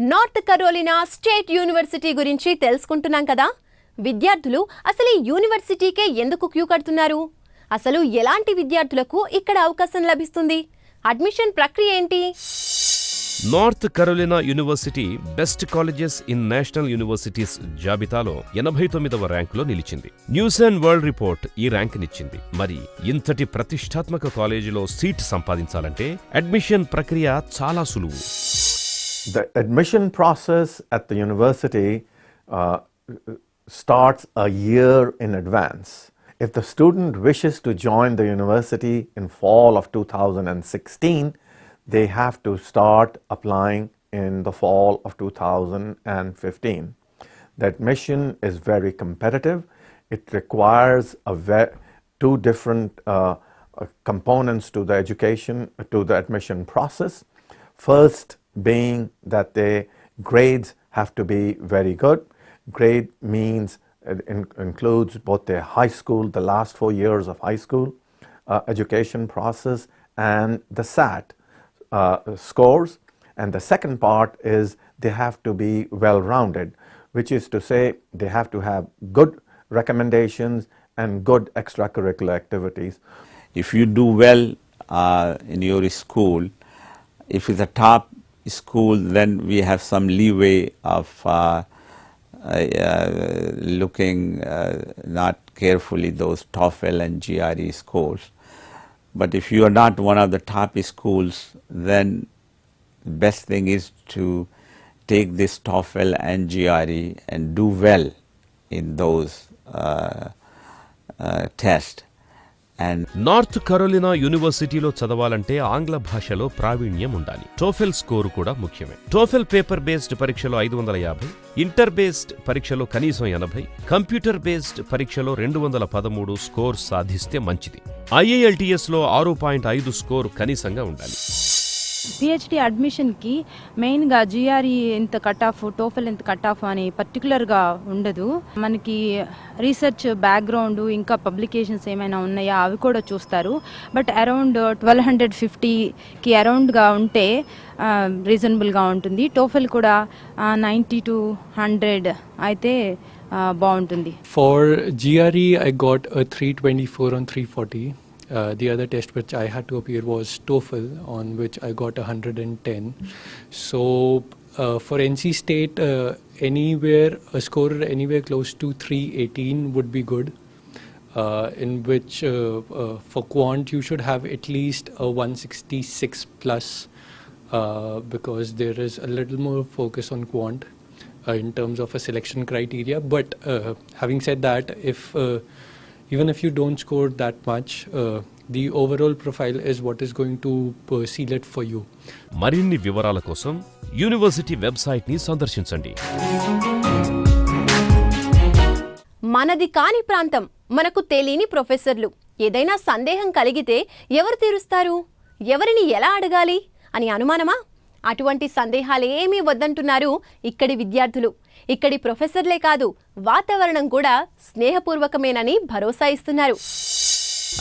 North Carolina state university గురించి తెలుసుకుంటున్నాం కదా. విద్యార్థులు అసలు ఈ యూనివర్సిటీకే ఎందుకు క్యూ కడుతున్నారు? అసలు ఎలాంటి విద్యార్థులకు ఇక్కడ అవకాశం లభిస్తుంది? అడ్మిషన్ ప్రక్రియ ఏంటి? North Carolina University best colleges in national universities జాబితాలో 89వ ర్యాంకులో నిలిచింది. న్యూస్ అండ్ వరల్డ్ రిపోర్ట్ ఈ ర్యాంకునిచ్చింది. మరి ఇంతటి ప్రతిష్టాత్మక కాలేజీలో సీట్ సంపాదించాలంటే అడ్మిషన్ ప్రక్రియ చాలా సులువు. The admission process at the university starts a year in advance. If the student wishes to join the university in fall of 2016, they have to start applying in the fall of 2015. The admission is very competitive. It requires two different components to the admission process. First being that their grades have to be very good. Grade means it includes both their high school, the last 4 years of high school education process, and the SAT scores. And the second part is they have to be well-rounded, which is to say they have to have good recommendations and good extracurricular activities. If you do well in your school, if it's a top school, then we have some leeway of looking not carefully those TOEFL and GRE scores. But if you are not one of the top schools, then the best thing is to take this TOEFL and GRE and do well in those tests. North Carolina యూనివర్సిటీలో చదవాలంటే ఆంగ్ల భాషలో ప్రావీణ్యం ఉండాలి. TOEFL score కూడా ముఖ్యమే. TOEFL paper based పరీక్షలో 550, inter based పరీక్షలో కనీసం 80, కంప్యూటర్ బేస్డ్ పరీక్షలో 213 స్కోర్ సాధిస్తే మంచిది. IILTS లో 6.5 స్కోరు కనీసంగా ఉండాలి. పిహెచ్డి అడ్మిషన్కి మెయిన్గా జిఆర్ఈ ఎంత కట్ ఆఫ్, టోఫెల్ ఎంత కట్ ఆఫ్ అని పర్టికులర్గా ఉండదు. మనకి రీసెర్చ్ బ్యాక్గ్రౌండ్ ఇంకా పబ్లికేషన్స్ ఏమైనా ఉన్నాయా అవి కూడా చూస్తారు. బట్ అరౌండ్ 1250కి అరౌండ్గా ఉంటే రీజనబుల్గా ఉంటుంది. టోఫెల్ కూడా 90 to 100 అయితే బాగుంటుంది. For GRE I got 324 on 340. The other test which I had to appear was TOEFL, on which I got 110. So for NC State, a score anywhere close to 318 would be good. In which for quant you should have at least a 166 plus, because there is a little more focus on quant in terms of a selection criteria. But having said that, even if you don't score that much, the overall profile is what is going to seal it for you. మరిన్ని వివరాల కోసం university website ని సందర్శించండి. మనది కాని ప్రాంతం, మనకు తెలియని ప్రొఫెసర్లు. ఏదైనా సందేహం కలిగితే ఎవరు తీరుస్తారు? ఎవరిని ఎలా అడగాలి అని అనుమానమా? అటువంటి సందేహాలేమీ వద్దంటున్నారు ఇక్కడి విద్యార్థులు. ఇక్కడి ప్రొఫెసర్లే కాదు, వాతావరణం కూడా స్నేహపూర్వకమేనని భరోసా ఇస్తున్నారు.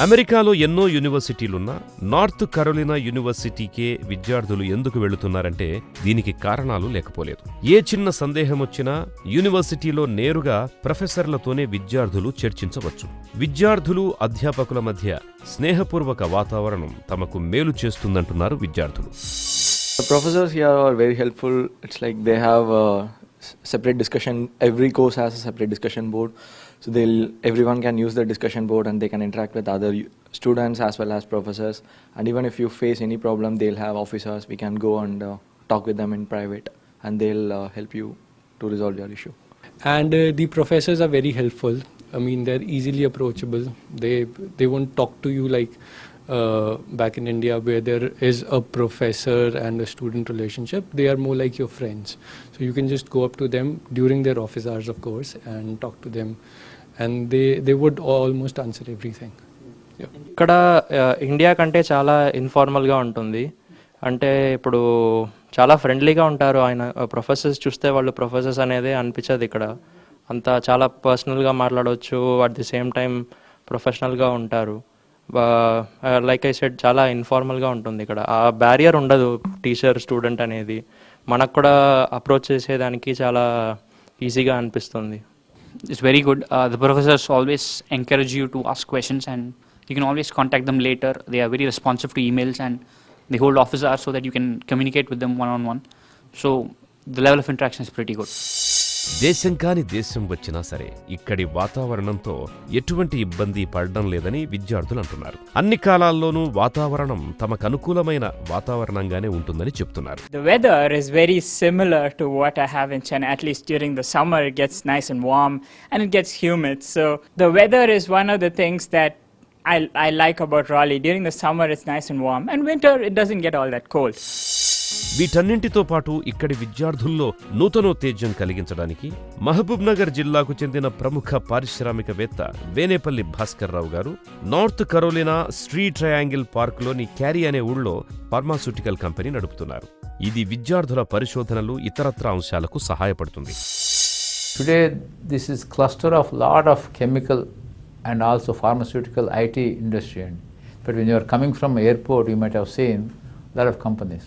అమెరికాలో ఎన్నో యూనివర్సిటీలున్నా నార్త్ కరోలినా యూనివర్సిటీకే విద్యార్థులు ఎందుకు వెళుతున్నారంటే దీనికి కారణాలు లేకపోలేదు. ఏ చిన్న సందేహం వచ్చినా యూనివర్సిటీలో నేరుగా ప్రొఫెసర్లతోనే విద్యార్థులు చర్చించవచ్చు. విద్యార్థులు అధ్యాపకుల మధ్య స్నేహపూర్వక వాతావరణం తమకు మేలు చేస్తుందంటున్నారు విద్యార్థులు. The professors here are very helpful. It's like they have a separate discussion. Every course has a separate discussion board, so everyone can use the discussion board and they can interact with other students as well as professors. And even if you face any problem, they'll have officers. We can go and talk with them in private, and they'll help you to resolve your issue. And the professors are very helpful. I mean, they're easily approachable. They won't talk to you like back in India, where there is a professor and a student relationship. They are more like your friends, so you can just go up to them during their office hours, of course, and talk to them, and they would almost answer everything. ఇక్కడ India కంటే చాలా ఇన్ఫార్మల్గా ఉంటుంది. అంటే ఇప్పుడు చాలా ఫ్రెండ్లీగా ఉంటారు. ఆయన ప్రొఫెసర్స్ చూస్తే వాళ్ళు ప్రొఫెసర్స్ అనేది అనిపించదు. ఇక్కడ అంతా చాలా పర్సనల్గా మాట్లాడవచ్చు, అట్ ది సేమ్ టైం ప్రొఫెషనల్గా ఉంటారు. లైక్ ఐ సెడ్ చాలా ఇన్ఫార్మల్గా ఉంటుంది ఇక్కడ. ఆ బ్యారియర్ ఉండదు టీచర్ స్టూడెంట్ అనేది. మనకు కూడా అప్రోచ్ చేసేదానికి చాలా ఈజీగా అనిపిస్తుంది. It's very good. The professors always encourage you to ask questions, and you can always contact them later. They are very responsive to emails, and they hold office hours so that you can communicate with them one-on-one. So the level of interaction is pretty good. దేశం కాని దేశం వచ్చినా సరే ఇక్కడి వాతావరణంతో ఎటువంటి ఇబ్బంది పడడం లేదని విద్యార్థులు అంటున్నారు. అన్ని కాలాల్లోనూ వాతావరణం తమకు అనుకూలమైన వాతావరణంగానే ఉంటుందని చెప్తున్నారు. The weather is very similar to what I have in Chennai. At least during the summer it gets nice and warm and it gets humid. So the weather is one of the things that I like about Raleigh. During the summer it's nice and warm, and winter it doesn't get all that cold. వీటన్నింటితో పాటు ఇక్కడి విద్యార్థుల్లో నూతనోత్తేజం కలిగించడానికి మహబూబ్ నగర్ జిల్లాకు చెందిన ప్రముఖ పారిశ్రామికవేత్త Venepalli Bhaskar Rao garu North Carolina street triangle పార్క్లోని Cary అనే ఊళ్ళో ఫార్మాస్యూటికల్ కంపెనీ నడుపుతున్నారు. ఇది విద్యార్థుల పరిశోధనలు ఇతరత్ర అంశాలకు సహాయపడుతుంది. Today, this is cluster of lot of chemical and also pharmaceutical IT industry. But when you are coming from airport, you might have seen lot of companies.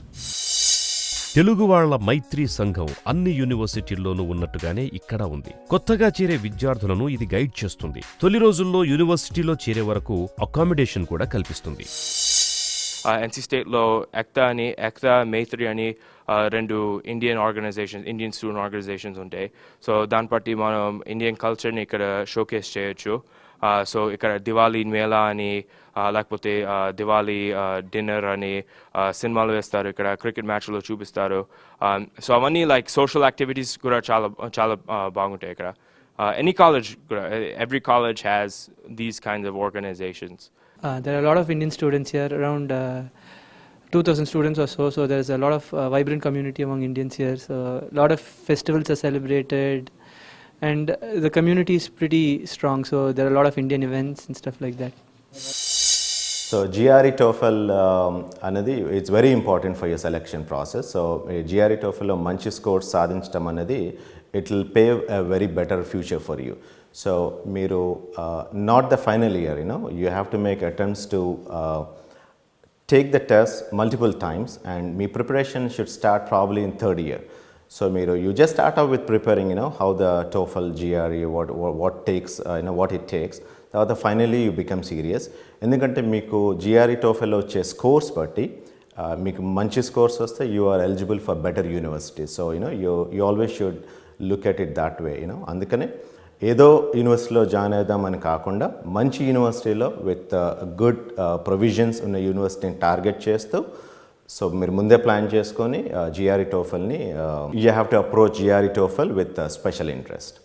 Telugu వాళ్ల మైత్రి సంఘం అన్ని యూనివర్సిటీల్లోనూ ఉన్నట్టుగానే ఇక్కడ ఉంది. కొత్తగా చేరే విద్యార్థులను ఇది గైడ్ చేస్తుంది. తొలి రోజుల్లో యూనివర్సిటీలో చేరే వరకు అకామిడేషన్ కూడా కల్పిస్తుంది. NC స్టేట్లో ఎక్తా మైత్రి అని రెండు ఇండియన్ స్టూడెంట్ ఆర్గనైజేషన్స్ ఉంటాయి. సో దాన్ని బట్టి మనం ఇండియన్ కల్చర్ని ఇక్కడ షోకేస్ చేయొచ్చు. సో ఇక్కడ దివాళీ మేళా అని, లేకపోతే దివాళీ డిన్నర్ అని, సినిమాలు వేస్తారు, ఇక్కడ క్రికెట్ మ్యాచ్లో చూపిస్తారు. సో అవన్నీ లైక్ సోషల్ యాక్టివిటీస్ కూడా చాలా చాలా బాగుంటాయి ఇక్కడ. ఎనీ కాలేజ్ కూడా, every college has these kinds of organisations. There are a lot of Indian students here, around 2,000 students or so. So there's a lot of vibrant community among Indians here. So a lot of festivals are celebrated, and the community is pretty strong. So there are a lot of Indian events and stuff like that. So GRE TOEFL anadi it's very important for your selection process. So GRE TOEFL lo manchi scores sadhinchadam anadi it will pave a very better future for you. So మీరు not the final year, you have to make attempts to take the test multiple times, and me preparation should start probably in third year. So you just start out with preparing, how the TOEFL, GRE, what takes, what it takes. తర్వాత finally you become serious. ఎందుకంటే మీకు GRE TOEFL వచ్చే scores బట్టి మీకు మంచి scores వస్తే you are eligible for better universities. So you always should look at it that way. అందుకనే ఏదో యూనివర్సిటీలో జాయిన్ అవుదామని కాకుండా మంచి యూనివర్సిటీలో విత్ గుడ్ ప్రొవిజన్స్ ఉన్న యూనివర్సిటీని టార్గెట్ చేస్తూ, సో మీరు ముందే ప్లాన్ చేసుకొని GRE TOEFLని you have to approach GRE TOEFL with special interest.